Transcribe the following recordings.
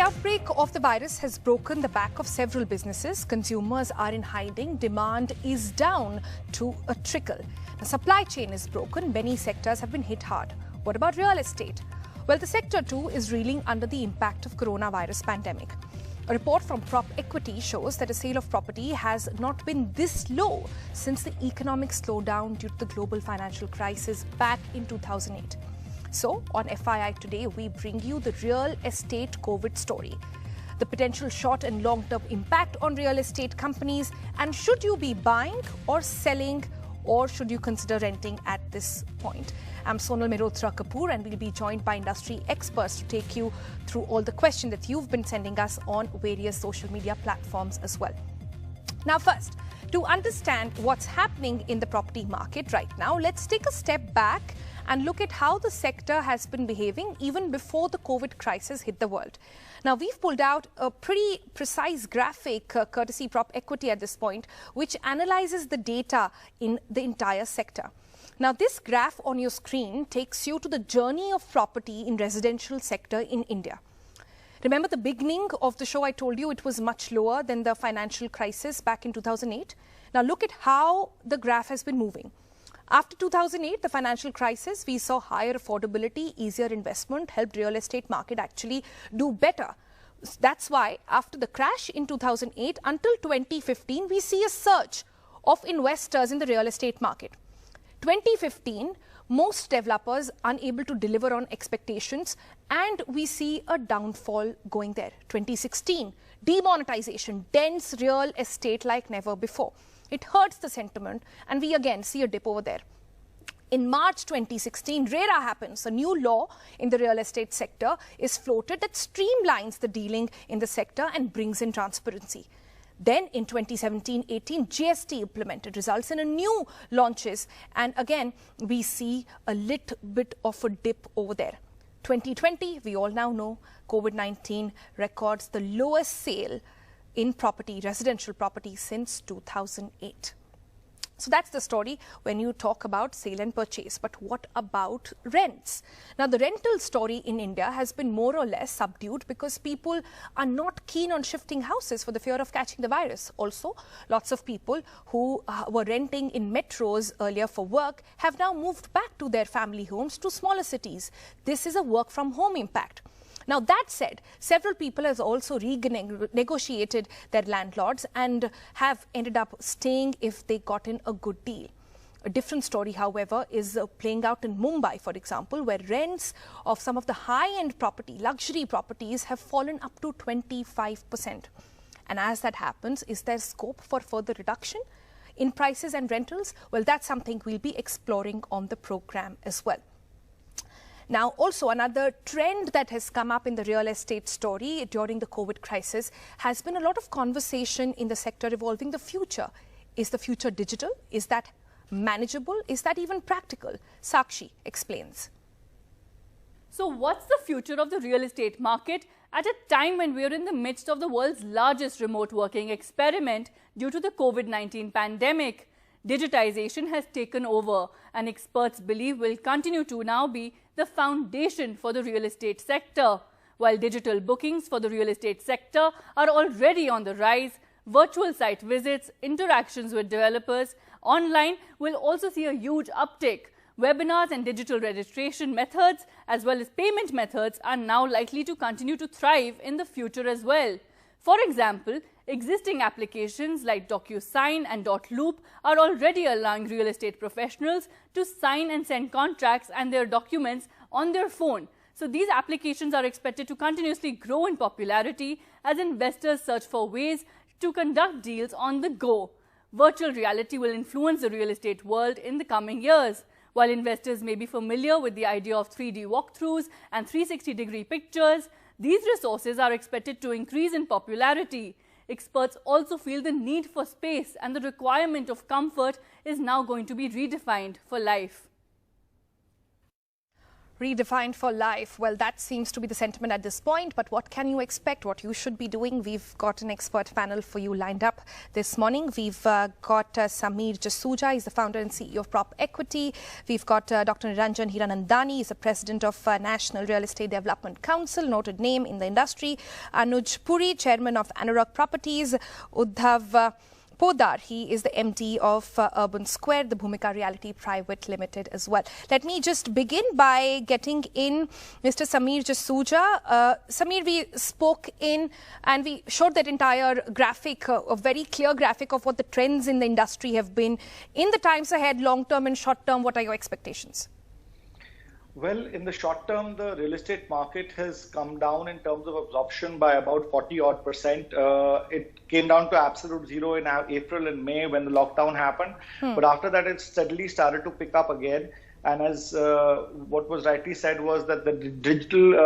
outbreak of the virus has broken the back of several businesses. Consumers are in hiding. Demand is down to a trickle. The supply chain is broken. Many sectors have been hit hard. What about real estate? Well, the sector too is reeling under the impact of coronavirus pandemic. A report from Prop Equity shows that the sale of property has not been this low since the economic slowdown due to the global financial crisis back in 2008. So, on FII today, we bring you the real estate COVID story, the potential short and long-term impact on real estate companies, and should you be buying or selling, or should you consider renting at this point? I'm Sonal Mehrotra Kapoor, and we'll be joined by industry experts to take you through all the questions that you've been sending us on various social media platforms as well. Now, first, to understand what's happening in the property market right now, let's take a step back and look at how the sector has been behaving even before the COVID crisis hit the world. Now, we've pulled out a pretty precise graphic, courtesy Prop Equity at this point, which analyzes the data in the entire sector. Now, this graph on your screen takes you to the journey of property in residential sector in India. Remember the beginning of the show, I told you it was much lower than the financial crisis back in 2008. Now, look at how the graph has been moving. After 2008, the financial crisis, we saw higher affordability, easier investment, helped real estate market actually do better. That's why after the crash in 2008 until 2015, we see a surge of investors in the real estate market. 2015, most developers unable to deliver on expectations, and we see a downfall going there. 2016, demonetization, dense real estate like never before. It hurts the sentiment, and we again see a dip over there. In March 2016, RERA happens. A new law in the real estate sector is floated that streamlines the dealing in the sector and brings in transparency. Then in 2017-18, GST implemented, results in a new launches. And again, we see a little bit of a dip over there. 2020, we all now know, COVID-19 records the lowest sale in property, residential property, since 2008. So that's the story when you talk about sale and purchase. But what about rents? Now, the rental story in India has been more or less subdued because people are not keen on shifting houses for the fear of catching the virus. Also, lots of people who were renting in metros earlier for work have now moved back to their family homes to smaller cities. This is a work from home impact. Now, that said, several people have also renegotiated their landlords and have ended up staying if they got in a good deal. A different story, however, is playing out in Mumbai, for example, where rents of some of the high-end property, luxury properties have fallen up to 25%. And as that happens, is there scope for further reduction in prices and rentals? Well, that's something we'll be exploring on the program as well. Now, also another trend that has come up in the real estate story during the COVID crisis has been a lot of conversation in the sector revolving the future. Is the future digital? Is that manageable? Is that even practical? Sakshi explains. So what's the future of the real estate market at a time when we're in the midst of the world's largest remote working experiment due to the COVID-19 pandemic? Digitization has taken over, and experts believe will continue to now be the foundation for the real estate sector. While digital bookings for the real estate sector are already on the rise, virtual site visits, interactions with developers online will also see a huge uptick. Webinars and digital registration methods as well as payment methods are now likely to continue to thrive in the future as well. For example, existing applications like DocuSign and .loop are already allowing real estate professionals to sign and send contracts and their documents on their phone. So these applications are expected to continuously grow in popularity as investors search for ways to conduct deals on the go. Virtual reality will influence the real estate world in the coming years. While investors may be familiar with the idea of 3D walkthroughs and 360-degree pictures, these resources are expected to increase in popularity. Experts also feel the need for space and the requirement of comfort is now going to be redefined for life. Redefined for life. Well, that seems to be the sentiment at this point. But what can you expect? What you should be doing? We've got an expert panel for you lined up this morning. We've got Sameer Jasuja. He's the founder and CEO of Prop Equity. We've got Dr. Niranjan Hiranandani. He's the president of National Real Estate Development Council, noted name in the industry. Anuj Puri, chairman of Anurag Properties. Uddhav Podar, he is the MD of Urban Square, the Bhumika Realty Private Limited as well. Let me just begin by getting in Mr. Sameer Jasuja. Sameer, we spoke in and we showed that entire graphic, a very clear graphic of what the trends in the industry have been. In the times ahead, long term and short term, what are your expectations? Well, in the short term, the real estate market has come down in terms of absorption by about 40-odd%. It came down to absolute zero in April and May when the lockdown happened. But after that, it steadily started to pick up again. And as what was rightly said was that the digital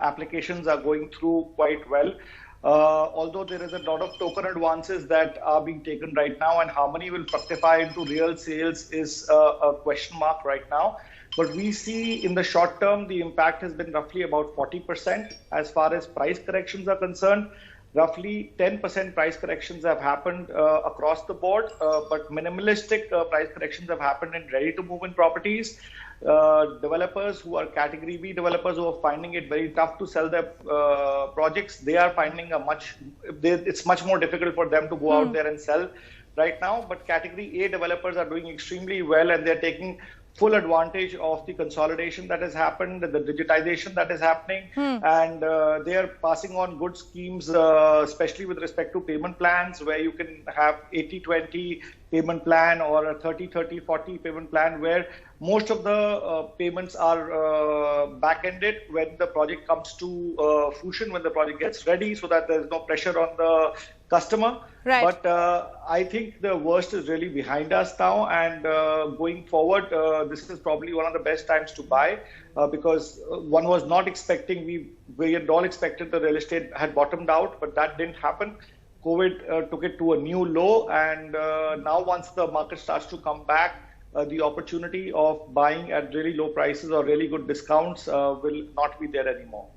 applications are going through quite well. Although there is a lot of token advances that are being taken right now, and how many will fructify into real sales is a question mark right now. But we see in the short term, the impact has been roughly about 40%. As far as price corrections are concerned, roughly 10% price corrections have happened across the board, but minimalistic price corrections have happened in ready-to-move-in properties. Developers who are category B developers who are finding it very tough to sell their projects, they are finding it's much more difficult for them to go out there and sell right now. But category A developers are doing extremely well, and they're taking full advantage of the consolidation that has happened, the digitization that is happening, and they are passing on good schemes, especially with respect to payment plans, where you can have 80-20 payment plan or a 30-30-40 payment plan, where most of the payments are back-ended when the project comes to fruition, when the project gets ready, so that there's no pressure on the customer. Right. But I think the worst is really behind us now, and going forward, this is probably one of the best times to buy because one was not expecting, we had all expected the real estate had bottomed out, but that didn't happen. COVID took it to a new low, and now once the market starts to come back, the opportunity of buying at really low prices or really good discounts will not be there anymore.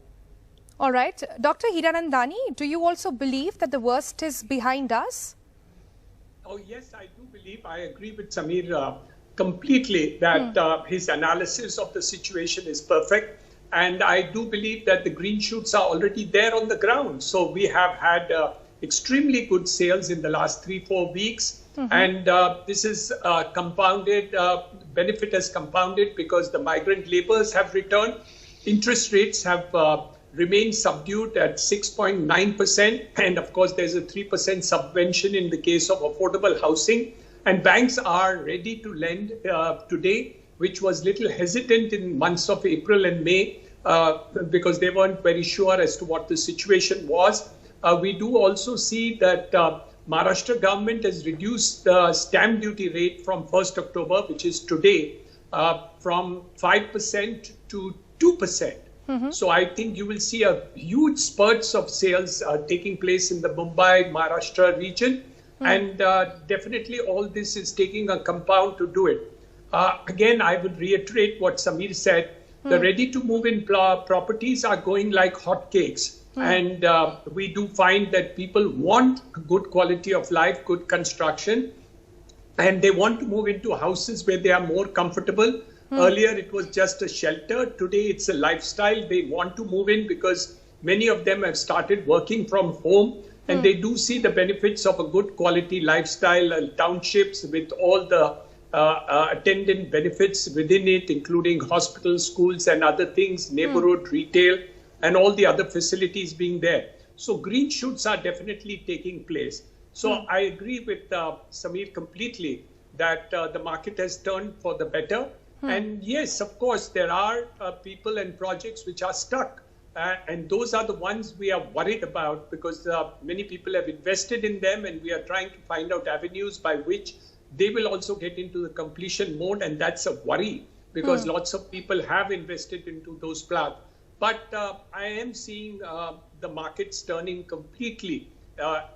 All right. Dr. Hiranandani, do you also believe that the worst is behind us? Oh, yes, I do believe. I agree with Sameer completely that his analysis of the situation is perfect. And I do believe that the green shoots are already there on the ground. So we have had extremely good sales in the last 3-4 weeks. And this is compounded, benefit has compounded because the migrant laborers have returned. Interest rates have remained subdued at 6.9%. And of course, there's a 3% subvention in the case of affordable housing. And banks are ready to lend today, which was little hesitant in months of April and May because they weren't very sure as to what the situation was. We do also see that Maharashtra government has reduced the stamp duty rate from 1st October, which is today, from 5% to 2%. So I think you will see a huge spurts of sales taking place in the Mumbai, Maharashtra region. And definitely all this is taking a compound to do it. Again, I would reiterate what Sameer said. The ready-to-move-in properties are going like hotcakes. And we do find that people want good quality of life, good construction, and they want to move into houses where they are more comfortable. Earlier, it was just a shelter. Today, it's a lifestyle. They want to move in because many of them have started working from home, and they do see the benefits of a good quality lifestyle, townships with all the attendant benefits within it, including hospitals, schools, and other things, neighborhood, retail, and all the other facilities being there. So green shoots are definitely taking place. So I agree with Sameer completely that the market has turned for the better. And yes, of course, there are people and projects which are stuck. And those are the ones we are worried about because many people have invested in them, and we are trying to find out avenues by which they will also get into the completion mode. And that's a worry because lots of people have invested into those plants. But I am seeing the markets turning completely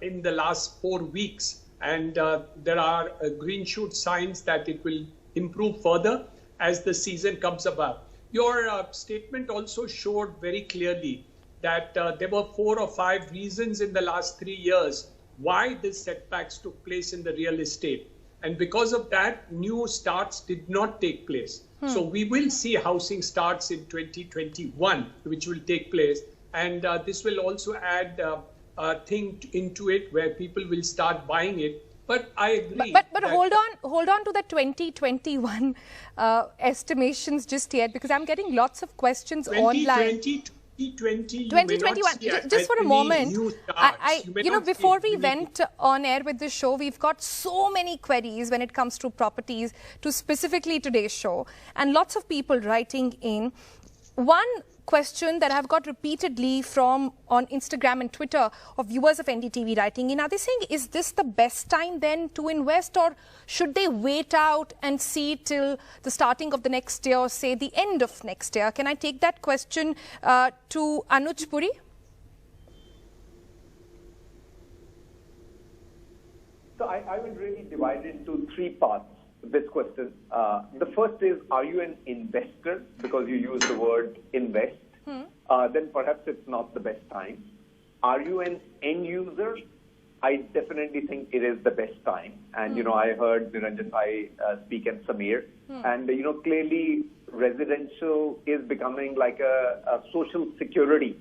in the last 4 weeks. And there are green shoot signs that it will improve further as the season comes about. Your statement also showed very clearly that there were 4 or 5 reasons in the last 3 years why these setbacks took place in the real estate. And because of that, new starts did not take place. So we will see housing starts in 2021, which will take place. And this will also add a thing into it where people will start buying it. But I agree. But hold on to the 2021 estimations just yet, because I'm getting lots of questions online. 2021, just for a moment, before we went on air with this show, we've got so many queries when it comes to properties, to specifically today's show, and lots of people writing in. One question that I've got repeatedly from on Instagram and Twitter of viewers of NDTV writing in, are they saying, is this the best time then to invest, or should they wait out and see till the starting of the next year, or say the end of next year? Can I take that question to Anuj Puri? So I will really divide it into 3 parts. This question. The first is, are you an investor? Because you use the word invest, then perhaps it's not the best time. Are you an end user? I definitely think it is the best time. And, I heard Niranjan speak and Samir. And, clearly residential is becoming like a social security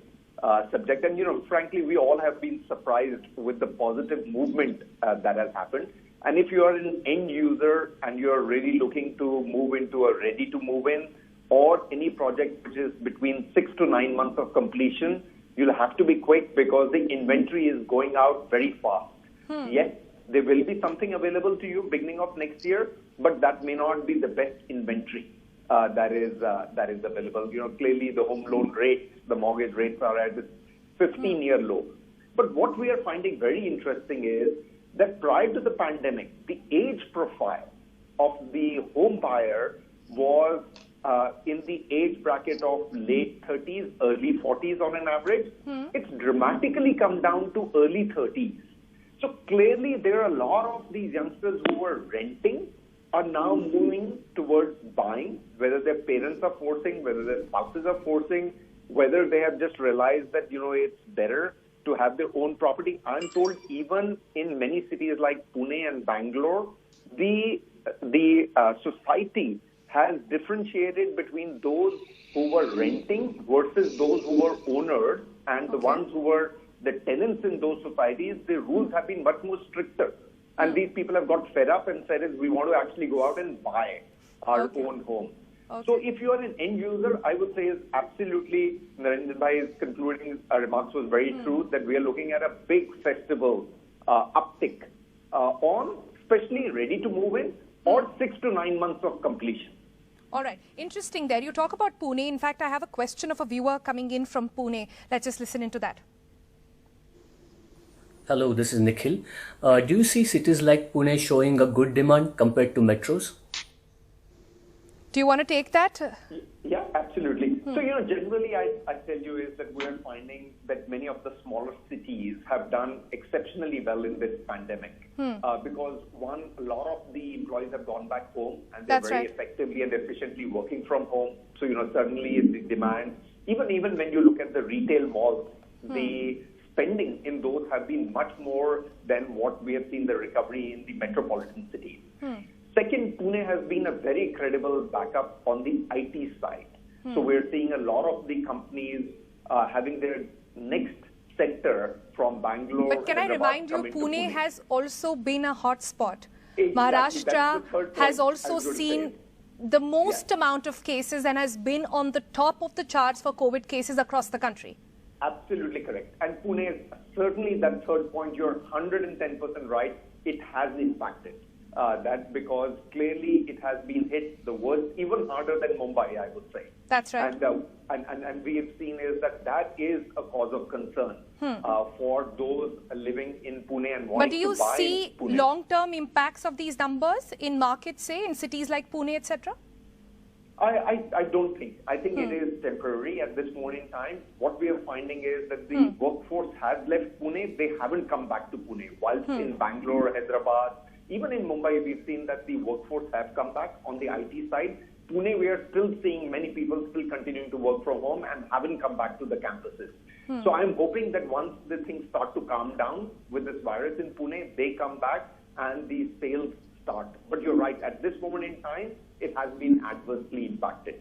subject. And, frankly, we all have been surprised with the positive movement that has happened. And if you are an end user and you are really looking to move into a ready to move in, or any project which is between 6 to 9 months of completion, you'll have to be quick because the inventory is going out very fast. Yes, there will be something available to you beginning of next year, but that may not be the best inventory that is available. Clearly the home loan rates, the mortgage rates are at this 15-year low. But what we are finding very interesting is that prior to the pandemic, the age profile of the home buyer was in the age bracket of late 30s, early 40s on an average. It's dramatically come down to early 30s. So clearly there are a lot of these youngsters who were renting are now moving towards buying, whether their parents are forcing, whether their spouses are forcing, whether they have just realized that, it's better to have their own property. I'm told even in many cities like Pune and Bangalore, the society has differentiated between those who were renting versus those who were owners, and the ones who were the tenants in those societies. The rules have been much more stricter. And these people have got fed up and said, we want to actually go out and buy our own home. So if you are an end user, I would say is absolutely, Niranjan Bhai's concluding remarks was very true, that we are looking at a big festival uptick on especially ready to move in or 6 to 9 months of completion. All right. Interesting there. You talk about Pune. In fact, I have a question of a viewer coming in from Pune. Let's just listen into that. Hello, this is Nikhil. Do you see cities like Pune showing a good demand compared to metros? Do you want to take that? Yeah, absolutely. So, generally I tell you is that we are finding that many of the smaller cities have done exceptionally well in this pandemic. Because one, a lot of the employees have gone back home and they're very effectively and efficiently working from home. So, certainly the demand, even when you look at the retail malls, the spending in those have been much more than what we have seen the recovery in the metropolitan cities. Second, Pune has been a very credible backup on the IT side. So we're seeing a lot of the companies having their next center from Bangalore. But can I remind you, Pune has also been a hotspot. Maharashtra has also seen the most amount of cases and has been on the top of the charts for COVID cases across the country. Absolutely correct. And Pune is certainly that third point. You're 110% right. It has impacted. That's because clearly it has been hit the worst, even harder than Mumbai, I would say. That's right. And we have seen is that is a cause of concern for those living in Pune and wanting to buy. But do you see long-term impacts of these numbers in markets, say, in cities like Pune, etc.? I don't think. I think it is temporary at this point in time. What we are finding is that the workforce has left Pune. They haven't come back to Pune. Whilst in Bangalore, Hyderabad, even in Mumbai, we've seen that the workforce have come back on the IT side. Pune, we are still seeing many people still continuing to work from home and haven't come back to the campuses. So I'm hoping that once the things start to calm down with this virus in Pune, they come back and the sales start. But you're right, at this moment in time, it has been adversely impacted.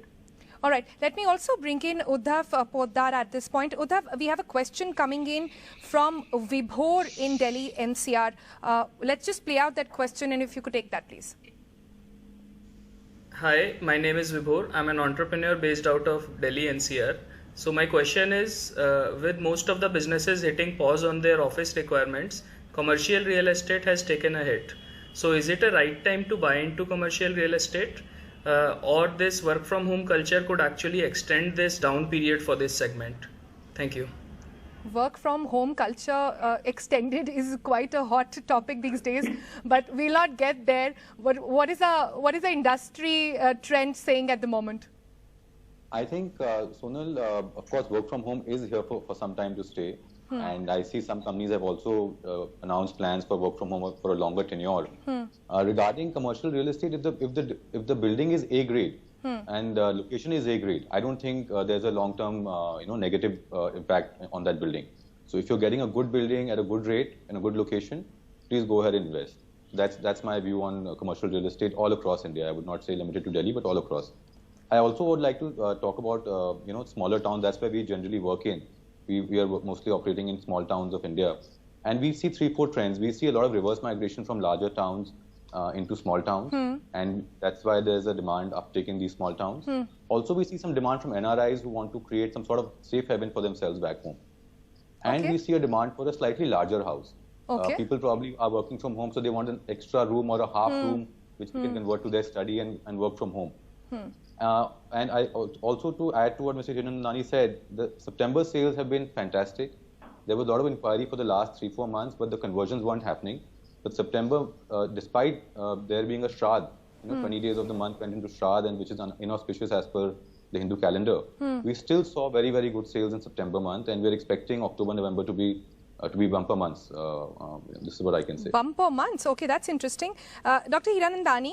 All right. Let me also bring in Uddhav Poddar at this point. Uddhav, we have a question coming in from Vibhor in Delhi, NCR. Let's just play out that question, and if you could take that, please. Hi, my name is Vibhor. I'm an entrepreneur based out of Delhi, NCR. So my question is, with most of the businesses hitting pause on their office requirements, commercial real estate has taken a hit. So is it a right time to buy into commercial real estate? Or this work from home culture could actually extend this down period for this segment? Thank you. Work from home culture extended is quite a hot topic these days, but we'll not get there. What is the industry trend saying at the moment? I think, Sonal, of course, work from home is here for some time to stay. And I see some companies have also announced plans for work from home for a longer tenure. Regarding commercial real estate, if the building is A grade and location is A grade, I don't think there's a long-term negative impact on that building. So if you're getting a good building at a good rate in a good location, please go ahead and invest. That's my view on commercial real estate all across India. I would not say limited to Delhi, but all across. I also would like to talk about smaller towns. That's where we generally work in. We are mostly operating in small towns of India. And we see 3-4 trends. We see a lot of reverse migration from larger towns into small towns. And that's why there's a demand uptick in these small towns. Also, we see some demand from NRIs who want to create some sort of safe haven for themselves back home. And we see a demand for a slightly larger house. People probably are working from home, so they want an extra room or a half room, which they can convert to their study and work from home. And I also, to add to what Mr. Hiranandani said, the September sales have been fantastic. There was a lot of inquiry for the last 3-4 months, but the conversions weren't happening. But September, despite there being a Shraddh, 20 days of the month went into Shraddh, and which is inauspicious as per the Hindu calendar, we still saw very, very good sales in September month, and we're expecting October, November to be bumper months. This is what I can say. Bumper months. Okay, that's interesting. Dr. Hiranandani,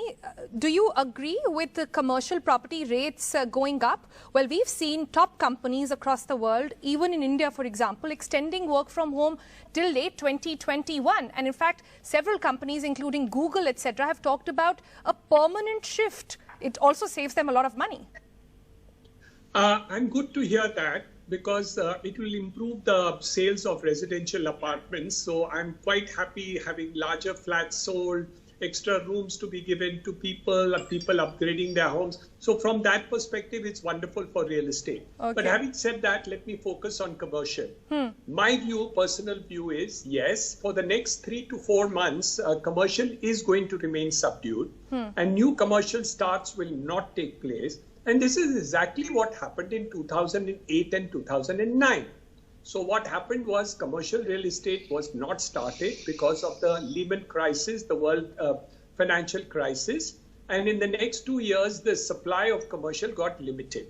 do you agree with the commercial property rates going up? Well, we've seen top companies across the world, even in India, for example, extending work from home till late 2021. And in fact, several companies, including Google, etc., have talked about a permanent shift. It also saves them a lot of money. I'm good to hear that, because it will improve the sales of residential apartments. So I'm quite happy having larger flats sold, extra rooms to be given to people upgrading their homes. So from that perspective, it's wonderful for real estate. But having said that, let me focus on commercial. My view, personal view is, yes, for the next 3 to 4 months, commercial is going to remain subdued and new commercial starts will not take place. And this is exactly what happened in 2008 and 2009. So what happened was commercial real estate was not started because of the Lehman crisis, the world financial crisis. And in the next 2 years, the supply of commercial got limited.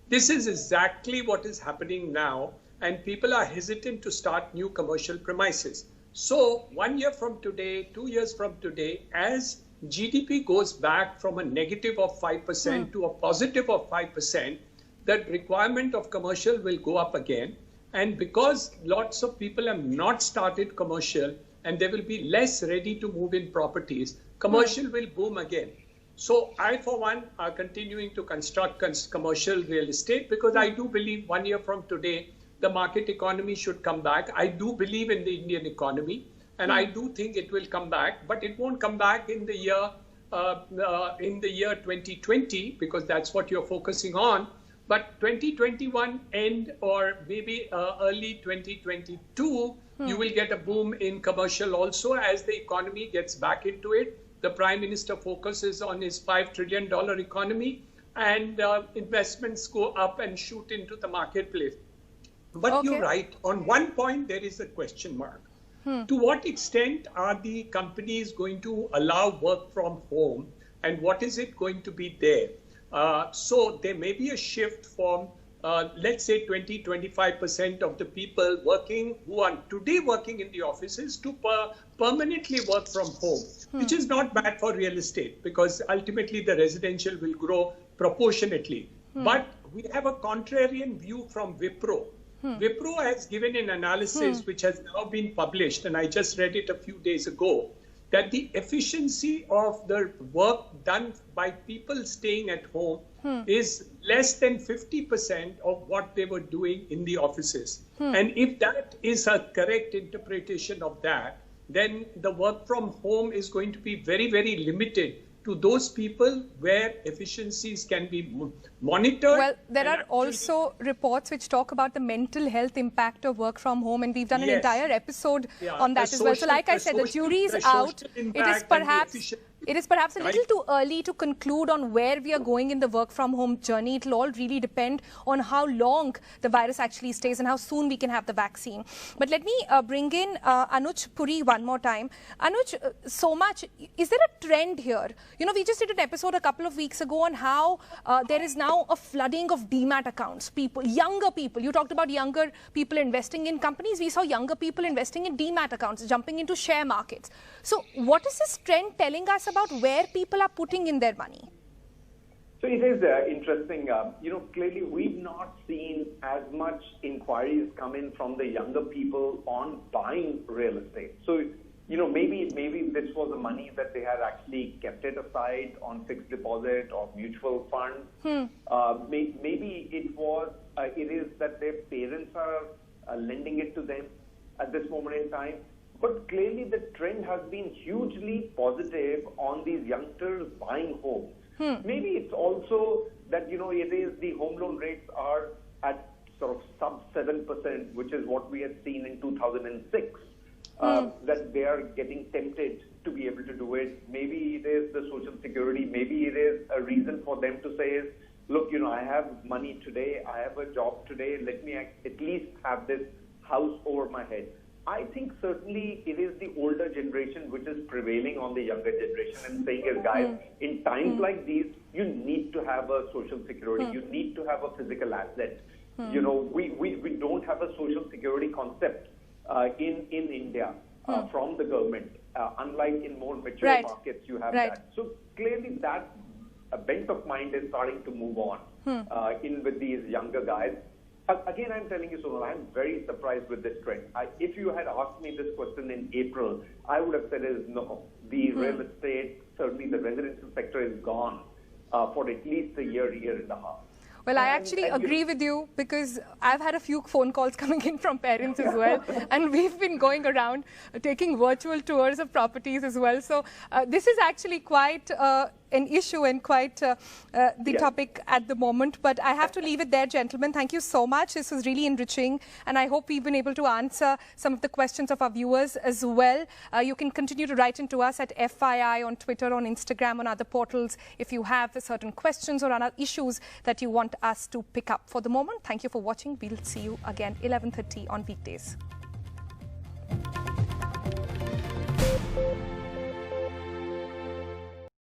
This is exactly what is happening now. And people are hesitant to start new commercial premises. So 1 year from today, 2 years from today, as GDP goes back from a negative of 5% to a positive of 5%, that requirement of commercial will go up again. And because lots of people have not started commercial and they will be less ready to move in properties, commercial will boom again. So I, for one, are continuing to construct commercial real estate because I do believe 1 year from today, the market economy should come back. I do believe in the Indian economy. And I do think it will come back, but it won't come back in the year 2020 because that's what you're focusing on. But 2021 end or maybe early 2022, you will get a boom in commercial also as the economy gets back into it. The Prime Minister focuses on his $5 trillion economy and investments go up and shoot into the marketplace. But you're right. On one point, there is a question mark. To what extent are the companies going to allow work from home and what is it going to be there? So there may be a shift from, let's say 20-25% of the people working who are today working in the offices to permanently work from home, which is not bad for real estate because ultimately the residential will grow proportionately. But we have a contrarian view from Wipro. Wipro has given an analysis which has now been published, and I just read it a few days ago, that the efficiency of the work done by people staying at home is less than 50% of what they were doing in the offices. And if that is a correct interpretation of that, then the work from home is going to be very, very limited to those people where efficiencies can be monitored. Well, there are also reports which talk about the mental health impact of work from home, and we've done an entire episode on that as well. So like I said, the jury is out. It is perhaps a little too early to conclude on where we are going in the work from home journey. It will all really depend on how long the virus actually stays and how soon we can have the vaccine. But let me bring in Anuj Puri one more time. Anuj, so much, is there a trend here? You know, we just did an episode a couple of weeks ago on how there is now a flooding of demat accounts. Younger people, you talked about younger people investing in companies. We saw younger people investing in demat accounts, jumping into share markets. So what is this trend telling us about where people are putting in their money? So it is interesting. Clearly we've not seen as much inquiries come in from the younger people on buying real estate. So, maybe this was the money that they had actually kept it aside on fixed deposit or mutual funds. Maybe it is that their parents are lending it to them at this moment in time. But clearly the trend has been hugely positive on these youngsters buying homes. Maybe it's also that, it is the home loan rates are at sort of sub 7%, which is what we had seen in 2006, that they are getting tempted to be able to do it. Maybe it is the social security. Maybe it is a reason for them to say, look, I have money today. I have a job today. Let me at least have this house over my head. I think certainly it is the older generation which is prevailing on the younger generation and saying, guys, in times like these, you need to have a social security. You need to have a physical asset. We don't have a social security concept in India from the government. Unlike in more mature markets, you have that. So clearly that bent of mind is starting to move on in with these younger guys. Again, I'm telling you, Sonal, I'm very surprised with this trend. If you had asked me this question in April, I would have said no. The real estate, certainly the residential sector is gone for at least a year and a half. Well, I actually agree with you because I've had a few phone calls coming in from parents as well. And we've been going around taking virtual tours of properties as well. So this is actually quite an issue and quite the topic at the moment. But I have to leave it there, gentlemen. Thank you so much. This was really enriching. And I hope we've been able to answer some of the questions of our viewers as well. You can continue to write into us at FII on Twitter, on Instagram, on other portals if you have certain questions or other issues that you want us to pick up. For the moment, thank you for watching. We'll see you again 11:30 on weekdays.